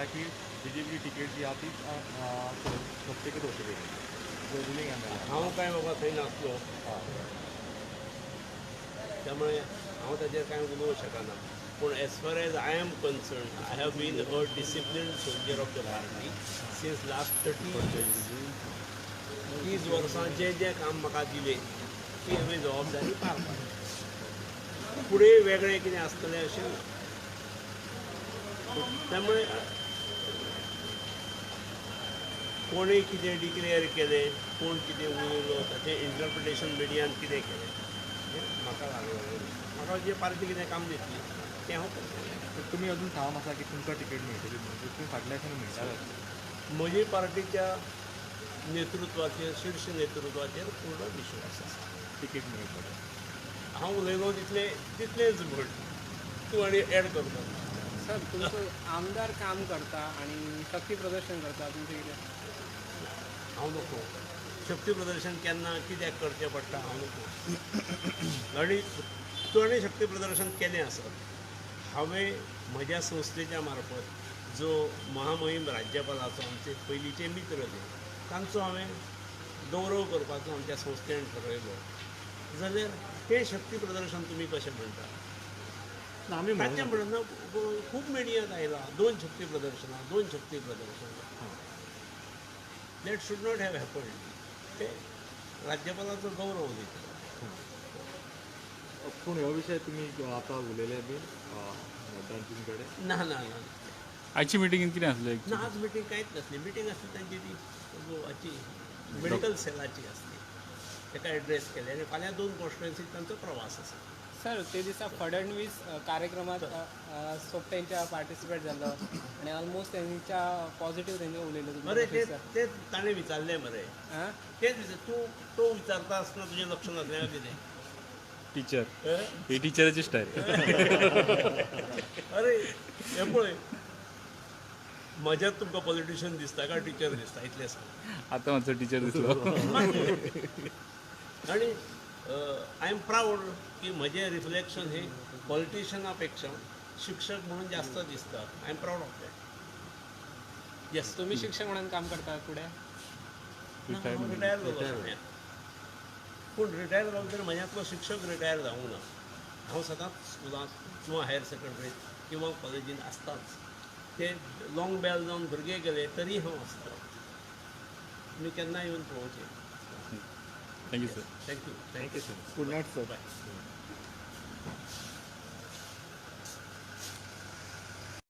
म्हटल्या की BJP ticket जी आहा ती स्वस्तेकच वचची पडली रुलींग एम हांव काय बाबा थंय नासलो त्यामुळे हांव ताजेर कांय उलोवंक शकना पूण as far as I am concerned I have been a disciplined soldier of the party since last 30 years 30 वर्सां जें काम म्हाका दिलें ती हांवें जबाबदारी पार पाडली फुडें वेगळें कितें आसतलें अशें ना त्यामुळे कोणें कितें डिक्लेअर केलें कोण कितें उलयलो ताचें इंटरप्रिटेशन मिडियान कितें केलें हें म्हाका लागलें म्हाका जे पार्टी कितें काम दितली तें हांव करतलें तुमी अजून ठाम आसा की तुमकां टिकेट मेळटली म्हणजे तुमी फाटल्याच्यान मेळटात म्हजे पार्टीच्या नेतृत्वाचेर शीर्ष नेतृत्वाचेर पूर्ण विश्वास आसा टिकेट मेळटली हांव उलयलो तितलेंच म्हण तूं आनी एड करता सर तुमचं आमदार काम करता आणि शक्ती प्रदर्शन करता तुमचे कितें हांव नको शक्ती प्रदर्शन केन्ना कित्याक करचें पडटा हांव नको आनी ताणें शक्ती प्रदर्शन केलें आसत हांवें म्हज्या संस्थेच्या मार्फत जो महामहीम राज्यपालाचो आमचे पयलींचे मित्र जे तांचो हांवें गौरव करपाचो आमच्या संस्थेन ठरयलो जाल्यार तें शक्ती प्रदर्शन तुमी कशें म्हणटा आमी ताचें म्हणना खूब मिडियांत आयलां 2 शक्ती प्रदर्शनां 2 शक्ती प्रदर्शनां that should not have happened ते राज्यपालाचो गौरव दिता पूण ह्यो विशय तुमी आतां उलयले बी मतदारांचे कडेन ना ना ना आयची मिटिंगेंत कितें आसलें ना आज मिटींग कांयच नासली मिटींग आसली तांची ती हाची मेडिकल सेलाची आसली ताका एड्रेस केले आनी फाल्यां 2 कॉन्स्टिट्युएन्सीक तांचो प्रवास आसा सर ते दिसा फडणवीस कार्यक्रमात सोपटेंच्या पार्टिसिपेट जालो आणि ऑलमोस्ट त्यांच्या पॉझिटिव्ह त्यांनी उलयलं मरे ते ताणें विचारलें मरे हां तेच विचार तूं विचारता आसतना तुजें लक्ष नासलें कितें टीचर ही टिचराची स्टायल अरे हें पळय म्हज्यात तुमकां पॉलिटिशियन दिसता काय टिचर दिसता इतलें सांग आतां मातसो टिचर दिसलो आनी आय एम प्राऊड की म्हजें रिफ्लेक्शन हे पॉलिटिशियना पेक्षा शिक्षक म्हणून जास्त दिसता I am proud of that yes तुम्ही शिक्षक म्हणून काम करता पुढे रिटायर जालो पूण रिटायर जालो तरी म्हज्यातलो शिक्षक रिटायर जावंक ना हांव सदांच स्कुलांत किंवा हायर सेकंडरीत किंवा कॉलेजींत आसताच ते लाँग बॅल जावन भुरगे गेले तरी हांव आसता तुमी केन्ना येवन पळोवचें थँक्यू सर थँक्यू पुण्याक सर बाय